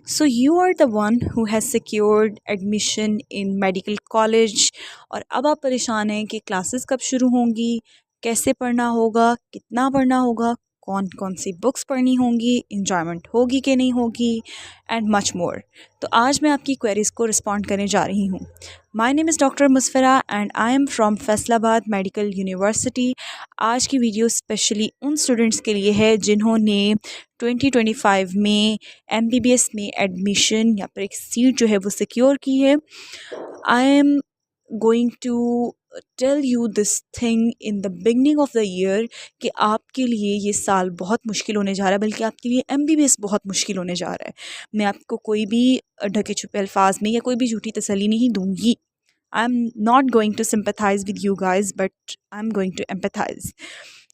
So you are the one who has secured admission in medical college और अब आप परेशान हैं कि क्लासेस कब शुरू होंगी, कैसे पढ़ना होगा, कितना पढ़ना होगा, कौन कौन सी बुक्स पढ़नी होंगी, इंजॉयमेंट होगी कि नहीं होगी एंड मच मोर। तो आज मैं आपकी क्वेरीज़ को रिस्पॉन्ड करने जा रही हूँ। My name is doctor Musfira and I am from Faisalabad medical university. आज की वीडियो स्पेशली उन स्टूडेंट्स के लिए है जिन्होंने 2025 में MBBS में एडमिशन या फिर एक सीट जो है वो सिक्योर की है। I am going to tell you this thing in the beginning of the year कि आपके लिए ये साल बहुत मुश्किल होने जा रहा है, बल्कि आपके लिए MBBS बहुत मुश्किल होने जा रहा है। मैं आपको कोई भी ढके छुपे अल्फाज में या कोई भी झूठी तसल्ली नहीं दूंगी। I am not going to sympathise with you guys, but I am going to empathise,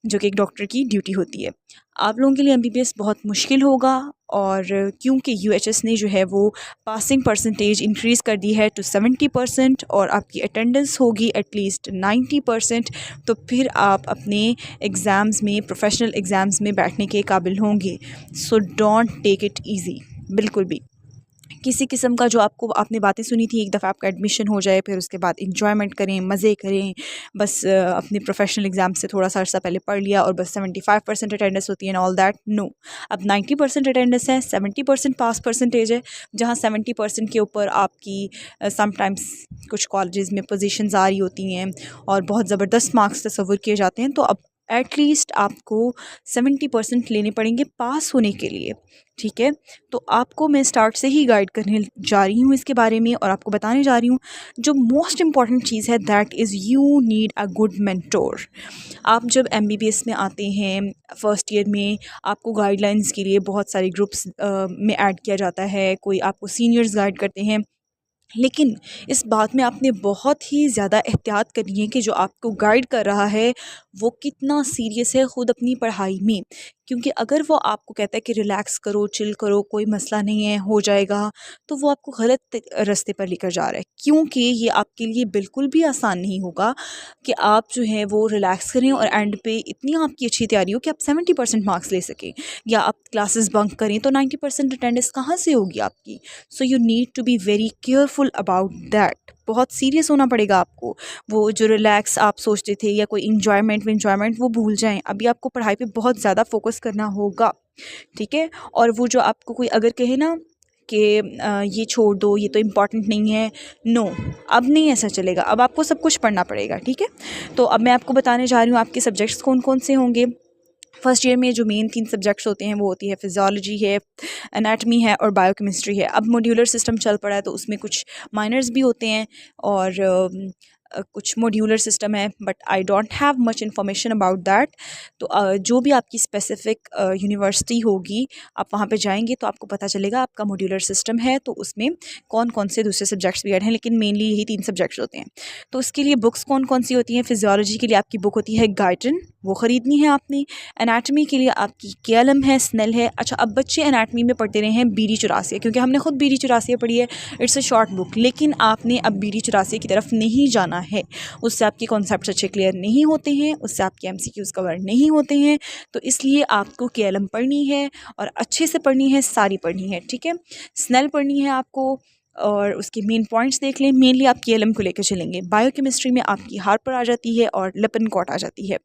जो कि एक डॉक्टर की ड्यूटी होती है। आप लोगों के लिए MBBS बहुत मुश्किल होगा, और क्योंकि UHS ने जो है वो पासिंग परसेंटेज इंक्रीज़ कर दी है टू 70% और आपकी अटेंडेंस होगी एटलीस्ट 90%, तो फिर आप अपने एग्ज़ाम्स में, प्रोफेशनल एग्ज़ाम्स में बैठने के काबिल होंगे। So don't take it easy, बिल्कुल भी। किसी किस्म का जो आपने बातें सुनी थी, एक दफ़ा आपका एडमिशन हो जाए फिर उसके बाद इंजॉयमेंट करें, मज़े करें, बस अपने प्रोफेशनल एग्ज़ाम से थोड़ा सा अर्सा पहले पढ़ लिया और बस 75% अटेंडेंस होती है एंड ऑल दैट, नो। अब 90% अटेंडेंस है, 70% पास परसेंटेज है, जहाँ 70% के ऊपर आपकी समटाइम्स कुछ कॉलेजेस में पोजीशंस आ रही होती हैं और बहुत ज़बरदस्त मार्क्स तस्वुर किए जाते हैं। तो अब एटलीस्ट आपको 70% लेने पड़ेंगे पास होने के लिए, ठीक है। तो आपको मैं स्टार्ट से ही गाइड करने जा रही हूँ इसके बारे में और आपको बताने जा रही हूँ जो मोस्ट इम्पॉर्टेंट चीज़ है, that is you need a good mentor. आप जब MBBS में आते हैं फर्स्ट ईयर में, आपको गाइडलाइंस के लिए बहुत सारे ग्रुप्स में ऐड किया जाता है, कोई आपको सीनियर्स गाइड करते हैं, लेकिन इस बात में आपने बहुत ही ज़्यादा एहतियात करनी है कि जो आपको गाइड कर रहा है वो कितना सीरियस है ख़ुद अपनी पढ़ाई में। क्योंकि अगर वो आपको कहता है कि रिलैक्स करो, चिल करो, कोई मसला नहीं है, हो जाएगा, तो वो आपको गलत रास्ते पर लेकर जा रहा है। क्योंकि ये आपके लिए बिल्कुल भी आसान नहीं होगा कि आप जो है वो रिलैक्स करें और एंड पे इतनी आपकी अच्छी तैयारी हो कि आप 70% मार्क्स ले सकें, या आप क्लासेस बंक करें तो 90% अटेंडेंस कहाँ से होगी आपकी। So you need to be very careful about that. बहुत सीरियस होना पड़ेगा आपको। वो जो रिलैक्स आप सोचते थे या कोई इंजॉयमेंट वो भूल जाएं। अभी आपको पढ़ाई पे बहुत ज़्यादा फोकस करना होगा, ठीक है। और वो जो आपको कोई अगर कहे ना कि ये छोड़ दो, ये तो इम्पॉर्टेंट नहीं है, नो, अब नहीं ऐसा चलेगा। अब आपको सब कुछ पढ़ना पड़ेगा, ठीक है। तो अब मैं आपको बताने जा रही हूँ आपके सब्जेक्ट्स कौन कौन से होंगे। फर्स्ट ईयर में जो मेन 3 सब्जेक्ट्स होते हैं वो होती है फिजियोलॉजी है, एनाटमी है और बायोकेमिस्ट्री है। अब मॉड्यूलर सिस्टम चल पड़ा है तो उसमें कुछ माइनर्स भी होते हैं और कुछ मॉड्यूलर सिस्टम है, but I don't have much information about that. तो जो भी आपकी स्पेसिफिक यूनिवर्सिटी होगी, आप वहाँ पे जाएंगे तो आपको पता चलेगा आपका मॉड्यूलर सिस्टम है तो उसमें कौन कौन से दूसरे सब्जेक्ट्स भी ऐड हैं, लेकिन मेनली यही 3 सब्जेक्ट्स होते हैं। तो उसके लिए बुक्स कौन कौन सी होती हैं। फिजियोलॉजी के लिए आपकी बुक होती है गाइटन, वो ख़रीदनी है आपने। एनाटमी के लिए आपकी KLM है, स्नेल है। अच्छा, अब बच्चे एनाटमी में पढ़ते रहे हैं BD84, क्योंकि हमने खुद BD84 पढ़ी है, इट्स अ शॉर्ट बुक, लेकिन आपने अब BD84 की तरफ नहीं जाना है। उससे आपके कॉन्सेप्ट्स अच्छे क्लियर नहीं होते हैं, उससे आपके MCQs कवर नहीं होते हैं। तो इसलिए आपको KLM पढ़नी है और अच्छे से पढ़नी है, सारी पढ़नी है, ठीक है। स्नेल पढ़नी है आपको और उसके मेन पॉइंट्स देख लें। मेनली आप KLM को लेकर चलेंगे। बायोकेमिस्ट्री में आपकी हार्पर आ जाती है और लिपिनकॉट आ जाती है।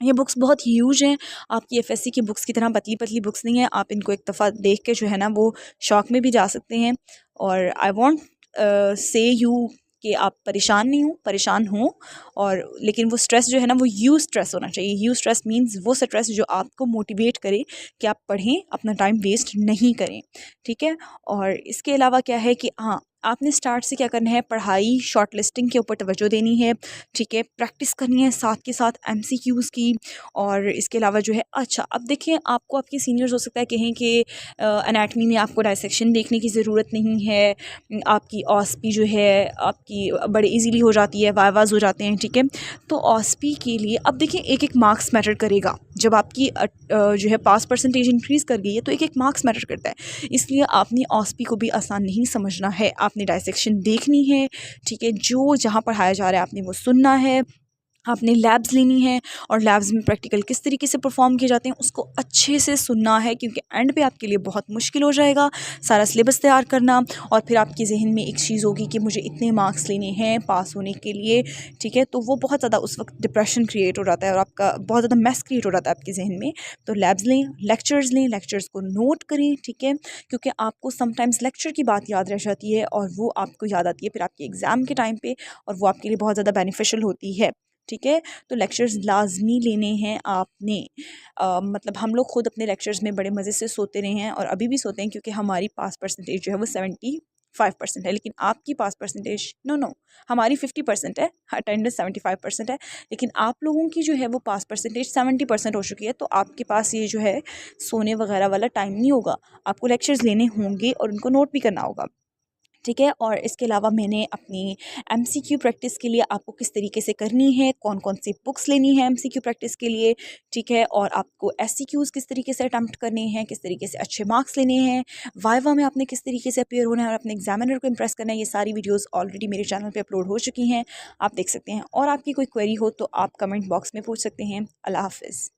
ये बुक्स बहुत ह्यूज हैं, आपकी FSC की बुक्स की तरह पतली पतली बुक्स नहीं है। आप इनको एक दफ़ा देख के जो है ना वो शौक में भी जा सकते हैं। और आई वॉन्ट से यू कि आप परेशान हों, और लेकिन वो स्ट्रेस जो है ना वो यू स्ट्रेस होना चाहिए। यू स्ट्रेस मींस वो स्ट्रेस जो आपको मोटिवेट करे कि आप पढ़ें, अपना टाइम वेस्ट नहीं करें, ठीक है। और इसके अलावा क्या है कि हाँ, आपने स्टार्ट से क्या करना है, पढ़ाई शॉर्ट लिस्टिंग के ऊपर तवज्जो देनी है, ठीक है। प्रैक्टिस करनी है साथ के साथ MCQs की। और इसके अलावा जो है, अच्छा अब देखें, आपको आपके सीनियर्स हो सकता है कहें कि एनाटमी में आपको डायसेक्शन देखने की ज़रूरत नहीं है, आपकी ऑस्पी जो है आपकी बड़े इजीली हो जाती है, वाइवाज हो जाते हैं, ठीक है। तो ऑस्पी के लिए अब देखिए एक एक मार्क्स मैटर करेगा। जब आपकी जो है पास परसेंटेज इंक्रीज़ कर गई है तो एक एक मार्क्स मैटर करता है। इसलिए आपने ऑस्पी को भी आसान नहीं समझना है, आपने डायसेक्शन देखनी है, ठीक है। जो जहाँ पढ़ाया जा रहा है आपने वो सुनना है, आपने लैब्स लेनी है और लैब्स में प्रैक्टिकल किस तरीके से परफॉर्म किए जाते हैं उसको अच्छे से सुनना है, क्योंकि एंड पे आपके लिए बहुत मुश्किल हो जाएगा सारा सिलेबस तैयार करना। और फिर आपके जहन में एक चीज़ होगी कि मुझे इतने मार्क्स लेने हैं पास होने के लिए, ठीक है, तो वो बहुत ज़्यादा उस वक्त डिप्रेशन क्रिएट हो जाता है और आपका बहुत ज़्यादा मैस क्रिएट हो जाता है आपके जहन में। तो लैब्स लें, लेक्चर्स को नोट करें, ठीक है, क्योंकि आपको समटाइम्स लेक्चर की बात याद रह जाती है और वो आपको याद आती है फिर आपके एग्ज़ाम के टाइम पे, और वो आपके लिए बहुत ज़्यादा बेनिफिशियल होती है, ठीक है। तो लेक्चर्स लाजमी लेने हैं आपने। मतलब हम लोग खुद अपने लेक्चर्स में बड़े मज़े से सोते रहे हैं और अभी भी सोते हैं, क्योंकि हमारी पास परसेंटेज जो है वो 75% है, लेकिन आपकी पास परसेंटेज नो हमारी 50% है, अटेंडेंस 75% है, लेकिन आप लोगों की जो है वो पास परसेंटेज 70% हो चुकी है। तो आपके पास ये जो है सोने वगैरह वाला टाइम नहीं होगा, आपको लेक्चर्स लेने होंगे और उनको नोट भी करना होगा, ठीक है। और इसके अलावा मैंने अपनी एमसीक्यू प्रैक्टिस के लिए आपको किस तरीके से करनी है, कौन कौन सी बुक्स लेनी है एमसीक्यू प्रैक्टिस के लिए, ठीक है, और आपको एससीक्यूज़ किस तरीके से अटैम्प्ट करने हैं, किस तरीके से अच्छे मार्क्स लेने हैं, वाइवा में आपने किस तरीके से अपेयर होना है और अपने एग्जामिनर को इम्प्रेस करना है, ये सारी वीडियोज़ ऑलरेडी मेरे चैनल पर अपलोड हो चुकी हैं, आप देख सकते हैं। और आपकी कोई क्वेरी हो तो आप कमेंट बॉक्स में पूछ सकते हैं। अल्लाह हाफिज़।